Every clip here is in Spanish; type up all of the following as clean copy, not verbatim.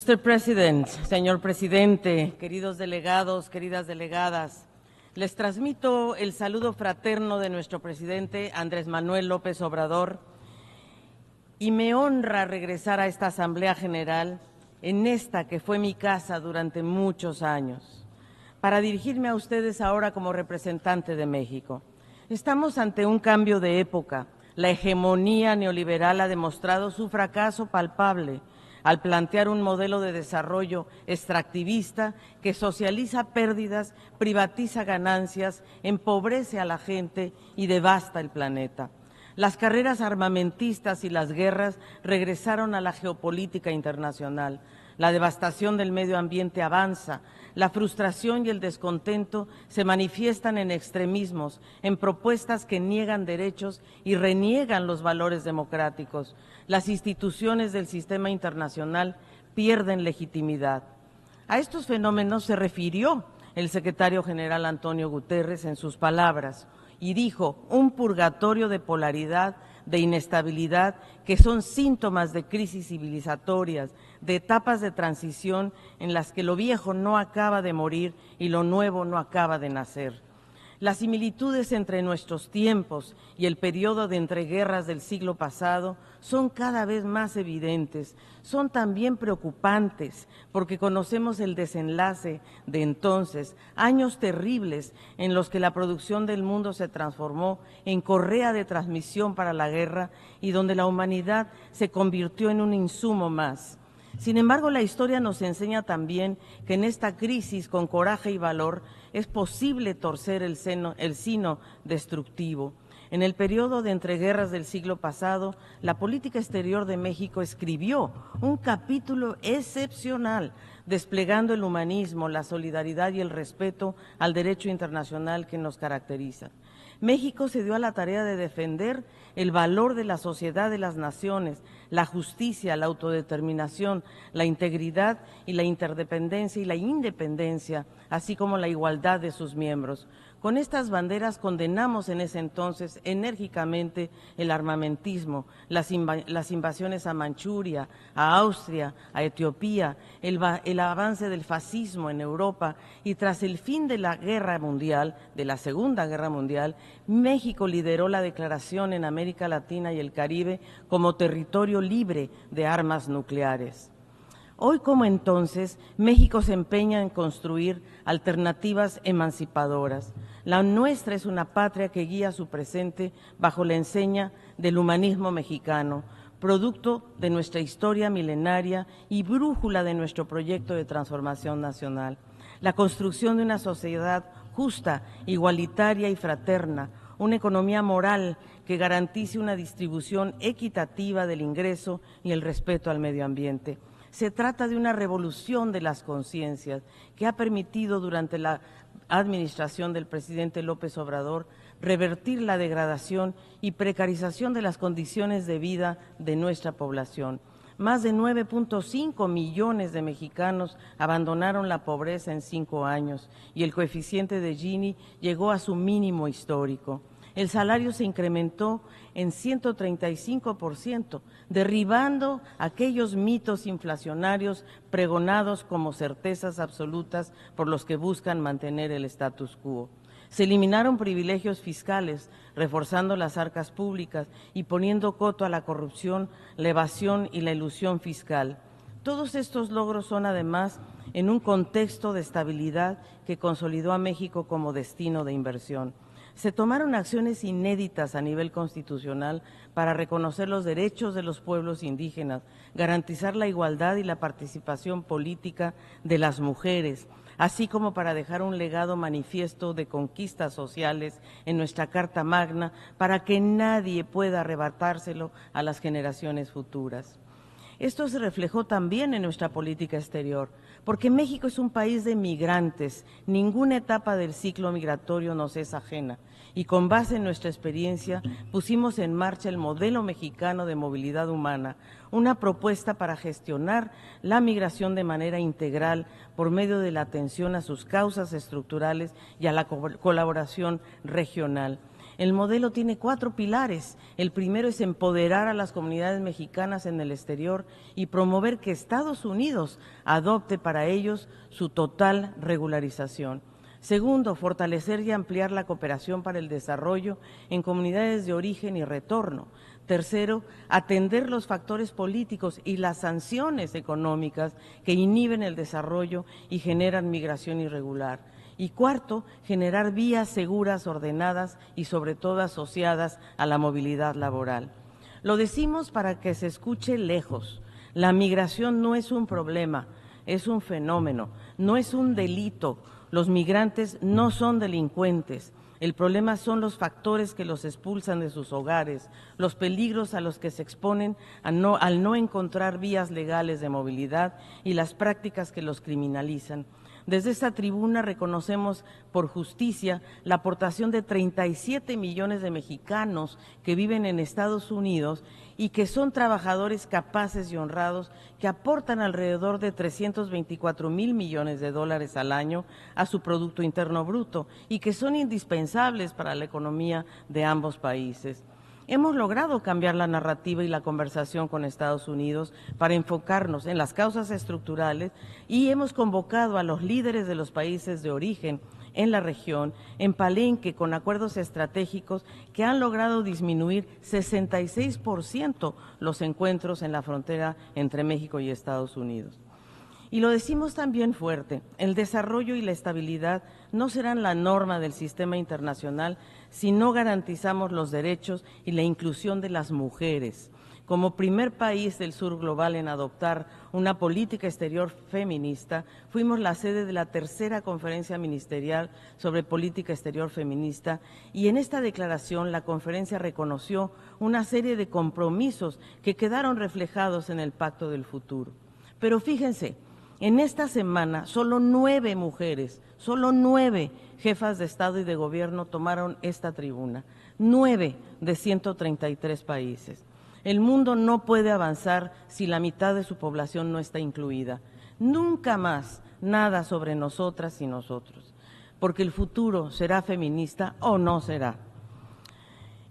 Mr. President, señor presidente, queridos delegados, queridas delegadas, les transmito el saludo fraterno de nuestro presidente Andrés Manuel López Obrador y me honra regresar a esta Asamblea General, en esta que fue mi casa durante muchos años, para dirigirme a ustedes ahora como representante de México. Estamos ante un cambio de época. La hegemonía neoliberal ha demostrado su fracaso palpable al plantear un modelo de desarrollo extractivista que socializa pérdidas, privatiza ganancias, empobrece a la gente y devasta el planeta. Las carreras armamentistas y las guerras regresaron a la geopolítica internacional. La devastación del medio ambiente avanza, la frustración y el descontento se manifiestan en extremismos, en propuestas que niegan derechos y reniegan los valores democráticos. Las instituciones del sistema internacional pierden legitimidad. A estos fenómenos se refirió el secretario general Antonio Guterres en sus palabras y dijo: un purgatorio de polaridad, de inestabilidad, que son síntomas de crisis civilizatorias, de etapas de transición en las que lo viejo no acaba de morir y lo nuevo no acaba de nacer. Las similitudes entre nuestros tiempos y el periodo de entreguerras del siglo pasado son cada vez más evidentes, son también preocupantes porque conocemos el desenlace de entonces, años terribles en los que la producción del mundo se transformó en correa de transmisión para la guerra y donde la humanidad se convirtió en un insumo más. Sin embargo, la historia nos enseña también que en esta crisis, con coraje y valor, es posible torcer el sino destructivo. En el periodo de entreguerras del siglo pasado, la política exterior de México escribió un capítulo excepcional, desplegando el humanismo, la solidaridad y el respeto al derecho internacional que nos caracteriza. México se dio a la tarea de defender el valor de la sociedad de las naciones, la justicia, la autodeterminación, la integridad y la interdependencia y la independencia, así como la igualdad de sus miembros. Con estas banderas condenamos en ese entonces enérgicamente el armamentismo, las invasiones a Manchuria, a Austria, a Etiopía, el avance del fascismo en Europa y tras el fin de la Guerra Mundial, de la Segunda Guerra Mundial, México lideró la declaración en América Latina y el Caribe como territorio libre de armas nucleares. Hoy como entonces, México se empeña en construir alternativas emancipadoras. La nuestra es una patria que guía su presente bajo la enseña del humanismo mexicano, producto de nuestra historia milenaria y brújula de nuestro proyecto de transformación nacional. La construcción de una sociedad justa, igualitaria y fraterna, una economía moral que garantice una distribución equitativa del ingreso y el respeto al medio ambiente. Se trata de una revolución de las conciencias que ha permitido durante la administración del presidente López Obrador revertir la degradación y precarización de las condiciones de vida de nuestra población. Más de 9.5 millones de mexicanos abandonaron la pobreza en 5 años y el coeficiente de Gini llegó a su mínimo histórico. El salario se incrementó en 135%, derribando aquellos mitos inflacionarios pregonados como certezas absolutas por los que buscan mantener el status quo. Se eliminaron privilegios fiscales, reforzando las arcas públicas y poniendo coto a la corrupción, la evasión y la elusión fiscal. Todos estos logros son además en un contexto de estabilidad que consolidó a México como destino de inversión. Se tomaron acciones inéditas a nivel constitucional para reconocer los derechos de los pueblos indígenas, garantizar la igualdad y la participación política de las mujeres, así como para dejar un legado manifiesto de conquistas sociales en nuestra Carta Magna para que nadie pueda arrebatárselo a las generaciones futuras. Esto se reflejó también en nuestra política exterior, porque México es un país de migrantes, ninguna etapa del ciclo migratorio nos es ajena, y con base en nuestra experiencia pusimos en marcha el modelo mexicano de movilidad humana, una propuesta para gestionar la migración de manera integral por medio de la atención a sus causas estructurales y a la colaboración regional. El modelo tiene 4 pilares. El primero es empoderar a las comunidades mexicanas en el exterior y promover que Estados Unidos adopte para ellos su total regularización. Segundo, fortalecer y ampliar la cooperación para el desarrollo en comunidades de origen y retorno. Tercero, atender los factores políticos y las sanciones económicas que inhiben el desarrollo y generan migración irregular. Y cuarto, generar vías seguras, ordenadas y sobre todo asociadas a la movilidad laboral. Lo decimos para que se escuche lejos. La migración no es un problema, es un fenómeno, no es un delito. Los migrantes no son delincuentes. El problema son los factores que los expulsan de sus hogares, los peligros a los que se exponen al no encontrar vías legales de movilidad y las prácticas que los criminalizan. Desde esta tribuna reconocemos por justicia la aportación de 37 millones de mexicanos que viven en Estados Unidos y que son trabajadores capaces y honrados que aportan alrededor de 324,000 millones de dólares al año a su Producto Interno Bruto y que son indispensables para la economía de ambos países. Hemos logrado cambiar la narrativa y la conversación con Estados Unidos para enfocarnos en las causas estructurales y hemos convocado a los líderes de los países de origen en la región, en Palenque, con acuerdos estratégicos que han logrado disminuir 66% los encuentros en la frontera entre México y Estados Unidos. Y lo decimos también fuerte, el desarrollo y la estabilidad no serán la norma del sistema internacional si no garantizamos los derechos y la inclusión de las mujeres. Como primer país del sur global en adoptar una política exterior feminista, fuimos la sede de la tercera conferencia ministerial sobre política exterior feminista y en esta declaración la conferencia reconoció una serie de compromisos que quedaron reflejados en el Pacto del Futuro. Pero fíjense, en esta semana solo 9 mujeres, solo 9 jefas de Estado y de Gobierno tomaron esta tribuna, 9 de 133 países. El mundo no puede avanzar si la mitad de su población no está incluida. Nunca más nada sobre nosotras y nosotros, porque el futuro será feminista o no será.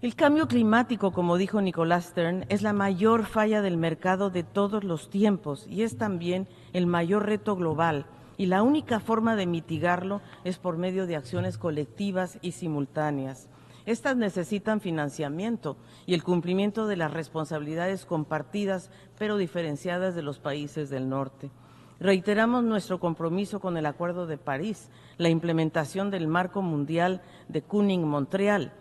El cambio climático, como dijo Nicolás Stern, es la mayor falla del mercado de todos los tiempos y es también el mayor reto global. Y la única forma de mitigarlo es por medio de acciones colectivas y simultáneas. Estas necesitan financiamiento y el cumplimiento de las responsabilidades compartidas pero diferenciadas de los países del norte. Reiteramos nuestro compromiso con el Acuerdo de París, la implementación del Marco Mundial de Kunming-Montreal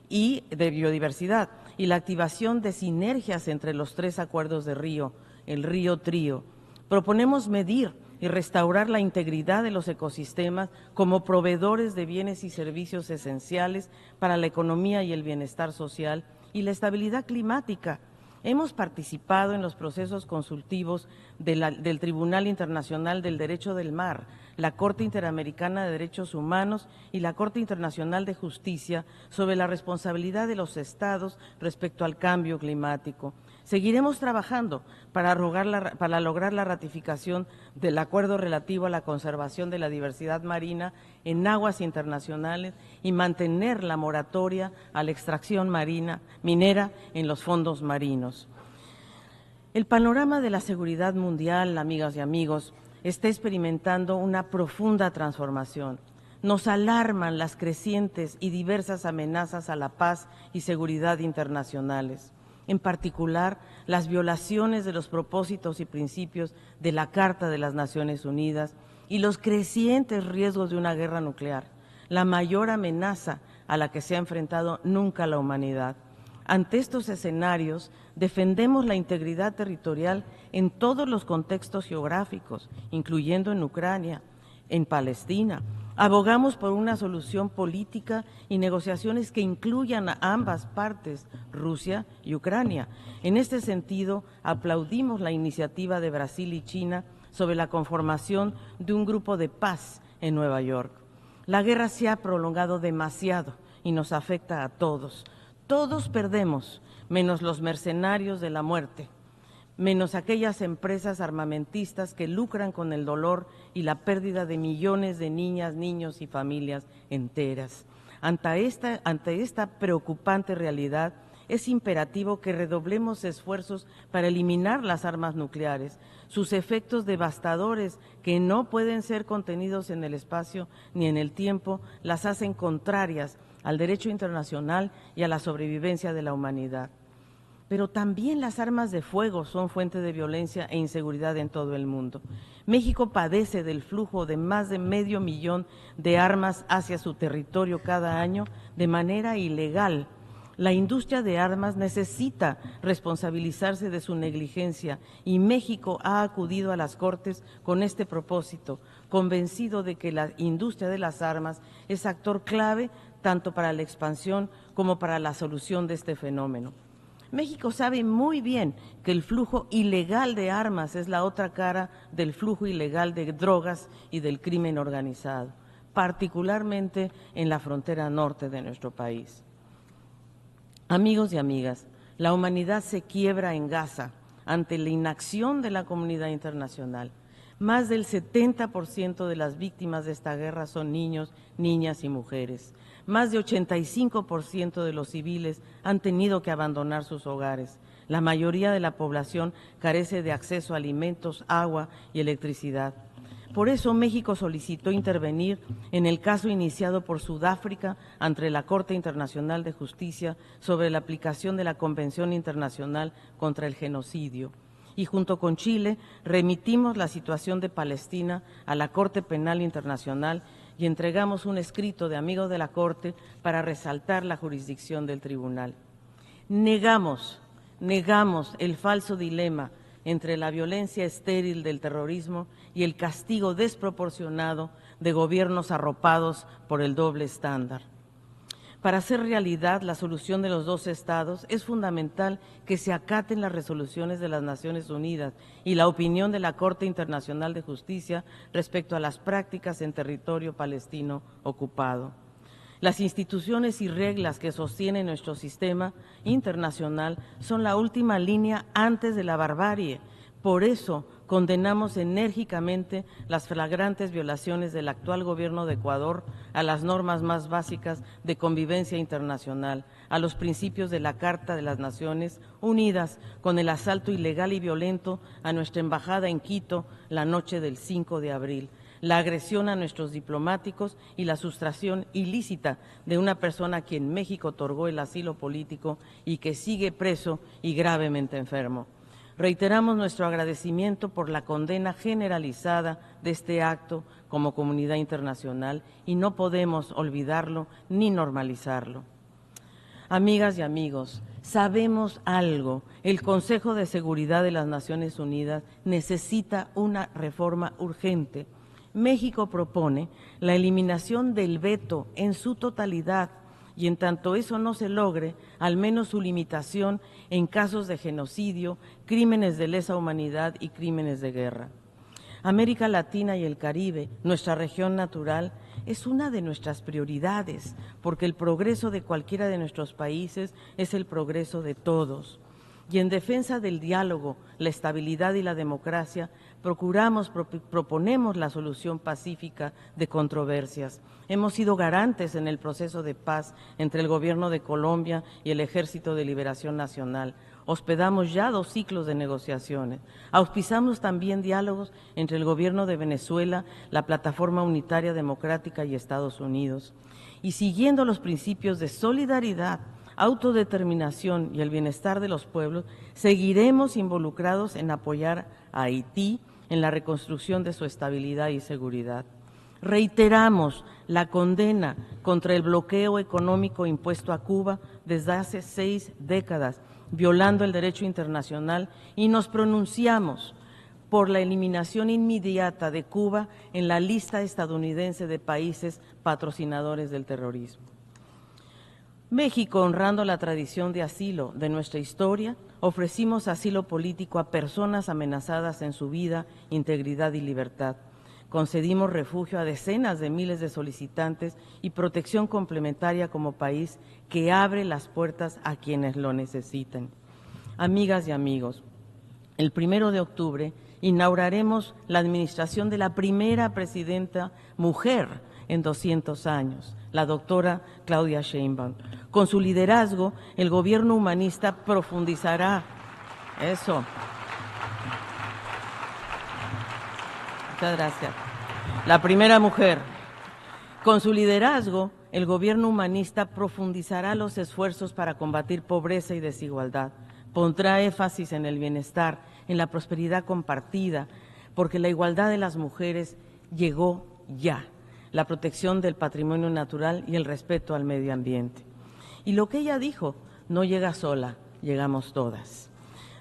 y de biodiversidad y la activación de sinergias entre los 3 acuerdos de Río, el Río Trío. Proponemos medir y restaurar la integridad de los ecosistemas como proveedores de bienes y servicios esenciales para la economía y el bienestar social y la estabilidad climática. Hemos participado en los procesos consultivos del Tribunal Internacional del Derecho del Mar, la Corte Interamericana de Derechos Humanos y la Corte Internacional de Justicia sobre la responsabilidad de los estados respecto al cambio climático. Seguiremos trabajando para lograr la ratificación del acuerdo relativo a la conservación de la diversidad marina en aguas internacionales y mantener la moratoria a la extracción minera en los fondos marinos. El panorama de la seguridad mundial, amigas y amigos, está experimentando una profunda transformación. Nos alarman las crecientes y diversas amenazas a la paz y seguridad internacionales. En particular, las violaciones de los propósitos y principios de la Carta de las Naciones Unidas y los crecientes riesgos de una guerra nuclear, la mayor amenaza a la que se ha enfrentado nunca la humanidad. Ante estos escenarios, defendemos la integridad territorial en todos los contextos geográficos, incluyendo en Ucrania, en Palestina. Abogamos por una solución política y negociaciones que incluyan a ambas partes, Rusia y Ucrania. En este sentido, aplaudimos la iniciativa de Brasil y China sobre la conformación de un grupo de paz en Nueva York. La guerra se ha prolongado demasiado y nos afecta a todos. Todos perdemos, menos los mercenarios de la muerte, menos aquellas empresas armamentistas que lucran con el dolor y la pérdida de millones de niñas, niños y familias enteras. Ante esta preocupante realidad, es imperativo que redoblemos esfuerzos para eliminar las armas nucleares, sus efectos devastadores que no pueden ser contenidos en el espacio ni en el tiempo, las hacen contrarias al derecho internacional y a la sobrevivencia de la humanidad. Pero también las armas de fuego son fuente de violencia e inseguridad en todo el mundo. México padece del flujo de más de 500,000 de armas hacia su territorio cada año de manera ilegal. La industria de armas necesita responsabilizarse de su negligencia y México ha acudido a las Cortes con este propósito, convencido de que la industria de las armas es actor clave tanto para la expansión como para la solución de este fenómeno. México sabe muy bien que el flujo ilegal de armas es la otra cara del flujo ilegal de drogas y del crimen organizado, particularmente en la frontera norte de nuestro país. Amigos y amigas, la humanidad se quiebra en Gaza ante la inacción de la comunidad internacional. Más del 70% de las víctimas de esta guerra son niños, niñas y mujeres. Más de 85% de los civiles han tenido que abandonar sus hogares. La mayoría de la población carece de acceso a alimentos, agua y electricidad. Por eso México solicitó intervenir en el caso iniciado por Sudáfrica ante la Corte Internacional de Justicia sobre la aplicación de la Convención Internacional contra el Genocidio. Y junto con Chile remitimos la situación de Palestina a la Corte Penal Internacional y entregamos un escrito de amigos de la Corte para resaltar la jurisdicción del tribunal. Negamos el falso dilema entre la violencia estéril del terrorismo y el castigo desproporcionado de gobiernos arropados por el doble estándar. Para hacer realidad la solución de los dos estados, es fundamental que se acaten las resoluciones de las Naciones Unidas y la opinión de la Corte Internacional de Justicia respecto a las prácticas en territorio palestino ocupado. Las instituciones y reglas que sostienen nuestro sistema internacional son la última línea antes de la barbarie. Por eso condenamos enérgicamente las flagrantes violaciones del actual gobierno de Ecuador a las normas más básicas de convivencia internacional, a los principios de la Carta de las Naciones Unidas, con el asalto ilegal y violento a nuestra embajada en Quito la noche del 5 de abril, la agresión a nuestros diplomáticos y la sustracción ilícita de una persona a quien México otorgó el asilo político y que sigue preso y gravemente enfermo. Reiteramos nuestro agradecimiento por la condena generalizada de este acto como comunidad internacional y no podemos olvidarlo ni normalizarlo. Amigas y amigos, sabemos algo. El Consejo de Seguridad de las Naciones Unidas necesita una reforma urgente. México propone la eliminación del veto en su totalidad y en tanto eso no se logre, al menos su limitación en casos de genocidio, crímenes de lesa humanidad y crímenes de guerra. América Latina y el Caribe, nuestra región natural, es una de nuestras prioridades, porque el progreso de cualquiera de nuestros países es el progreso de todos. Y en defensa del diálogo, la estabilidad y la democracia, proponemos la solución pacífica de controversias. Hemos sido garantes en el proceso de paz entre el Gobierno de Colombia y el Ejército de Liberación Nacional. Hospedamos ya 2 ciclos de negociaciones. Auspiciamos también diálogos entre el Gobierno de Venezuela, la Plataforma Unitaria Democrática y Estados Unidos. Y siguiendo los principios de solidaridad, autodeterminación y el bienestar de los pueblos, seguiremos involucrados en apoyar a Haití en la reconstrucción de su estabilidad y seguridad. Reiteramos la condena contra el bloqueo económico impuesto a Cuba desde hace 6 décadas, violando el derecho internacional, y nos pronunciamos por la eliminación inmediata de Cuba en la lista estadounidense de países patrocinadores del terrorismo. México, honrando la tradición de asilo de nuestra historia, ofrecimos asilo político a personas amenazadas en su vida, integridad y libertad. Concedimos refugio a decenas de miles de solicitantes y protección complementaria como país que abre las puertas a quienes lo necesiten. Amigas y amigos, el 1 de octubre inauguraremos la administración de la primera presidenta mujer en 200 años, la doctora Claudia Sheinbaum. Con su liderazgo, el gobierno humanista profundizará eso. Muchas gracias. La primera mujer. Con su liderazgo, el gobierno humanista profundizará los esfuerzos para combatir pobreza y desigualdad. Pondrá énfasis en el bienestar, en la prosperidad compartida, porque la igualdad de las mujeres llegó ya, la protección del patrimonio natural y el respeto al medio ambiente. Y lo que ella dijo, no llega sola, llegamos todas.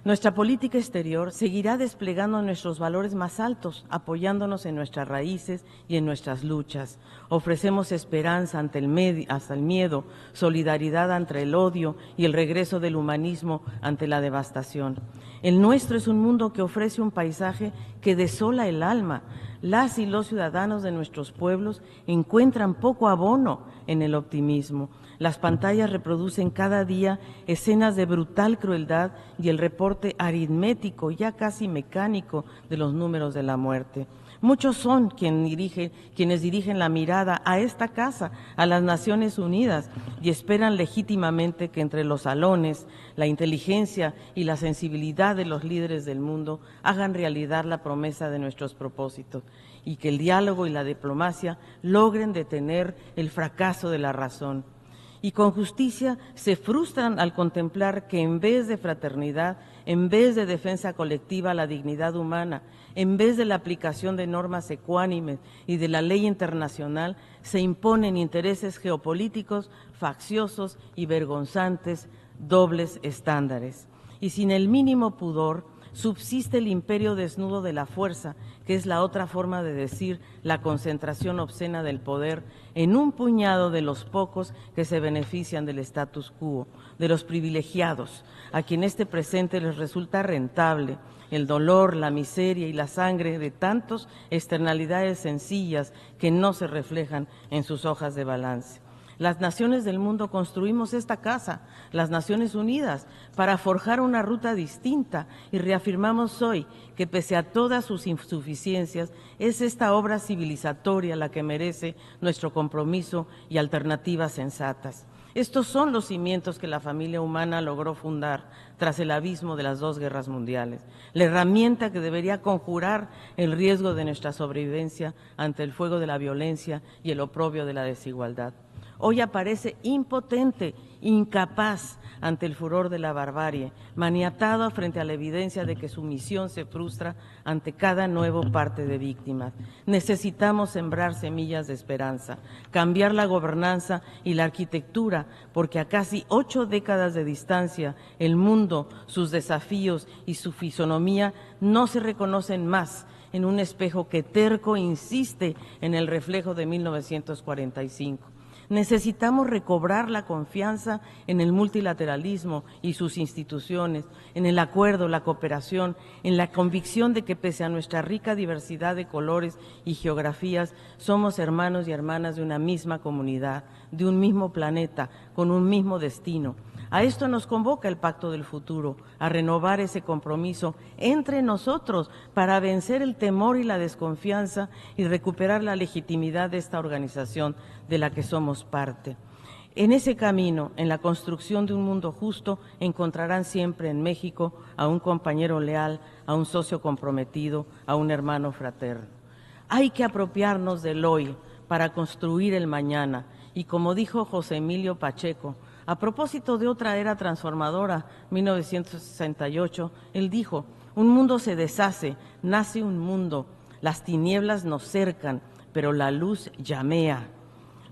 Nuestra política exterior seguirá desplegando nuestros valores más altos, apoyándonos en nuestras raíces y en nuestras luchas. Ofrecemos esperanza hasta el miedo, solidaridad ante el odio y el regreso del humanismo ante la devastación. El nuestro es un mundo que ofrece un paisaje que desola el alma. Las y los ciudadanos de nuestros pueblos encuentran poco abono en el optimismo. Las pantallas reproducen cada día escenas de brutal crueldad y el reporte aritmético, ya casi mecánico, de los números de la muerte. Muchos son quienes dirigen la mirada a esta casa, a las Naciones Unidas, y esperan legítimamente que entre los salones, la inteligencia y la sensibilidad de los líderes del mundo hagan realidad la promesa de nuestros propósitos y que el diálogo y la diplomacia logren detener el fracaso de la razón. Y con justicia se frustran al contemplar que en vez de fraternidad, en vez de defensa colectiva a la dignidad humana, en vez de la aplicación de normas ecuánimes y de la ley internacional, se imponen intereses geopolíticos, facciosos y vergonzantes, dobles estándares. Y sin el mínimo pudor, subsiste el imperio desnudo de la fuerza, que es la otra forma de decir la concentración obscena del poder en un puñado de los pocos que se benefician del status quo, de los privilegiados, a quien este presente les resulta rentable, el dolor, la miseria y la sangre de tantas externalidades sencillas que no se reflejan en sus hojas de balance. Las naciones del mundo construimos esta casa, las Naciones Unidas, para forjar una ruta distinta y reafirmamos hoy que pese a todas sus insuficiencias, es esta obra civilizatoria la que merece nuestro compromiso y alternativas sensatas. Estos son los cimientos que la familia humana logró fundar tras el abismo de las 2 guerras mundiales, la herramienta que debería conjurar el riesgo de nuestra sobrevivencia ante el fuego de la violencia y el oprobio de la desigualdad. Hoy aparece impotente, incapaz ante el furor de la barbarie, maniatado frente a la evidencia de que su misión se frustra ante cada nuevo parte de víctimas. Necesitamos sembrar semillas de esperanza, cambiar la gobernanza y la arquitectura, porque a casi 8 décadas de distancia, el mundo, sus desafíos y su fisonomía no se reconocen más en un espejo que terco insiste en el reflejo de 1945. Necesitamos recobrar la confianza en el multilateralismo y sus instituciones, en el acuerdo, la cooperación, en la convicción de que pese a nuestra rica diversidad de colores y geografías, somos hermanos y hermanas de una misma comunidad, de un mismo planeta, con un mismo destino. A esto nos convoca el Pacto del Futuro, a renovar ese compromiso entre nosotros para vencer el temor y la desconfianza y recuperar la legitimidad de esta organización de la que somos parte. En ese camino, en la construcción de un mundo justo, encontrarán siempre en México a un compañero leal, a un socio comprometido, a un hermano fraterno. Hay que apropiarnos del hoy para construir el mañana y, como dijo José Emilio Pacheco, a propósito de otra era transformadora, 1968, él dijo: un mundo se deshace, nace un mundo, las tinieblas nos cercan, pero la luz llamea.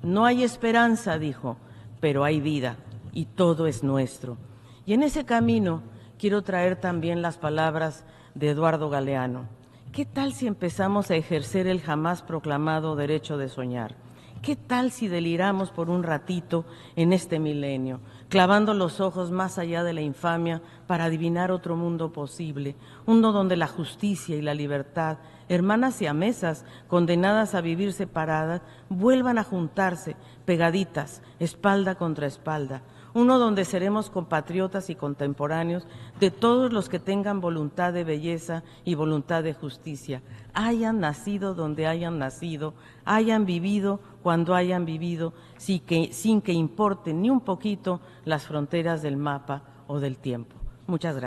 No hay esperanza, dijo, pero hay vida y todo es nuestro. Y en ese camino quiero traer también las palabras de Eduardo Galeano. ¿Qué tal si empezamos a ejercer el jamás proclamado derecho de soñar? ¿Qué tal si deliramos por un ratito en este milenio, clavando los ojos más allá de la infamia para adivinar otro mundo posible, uno donde la justicia y la libertad, hermanas siamesas condenadas a vivir separadas, vuelvan a juntarse, pegaditas, espalda contra espalda, uno donde seremos compatriotas y contemporáneos de todos los que tengan voluntad de belleza y voluntad de justicia, hayan nacido donde hayan nacido, hayan vivido cuando hayan vivido, sin que importen ni un poquito las fronteras del mapa o del tiempo. Muchas gracias.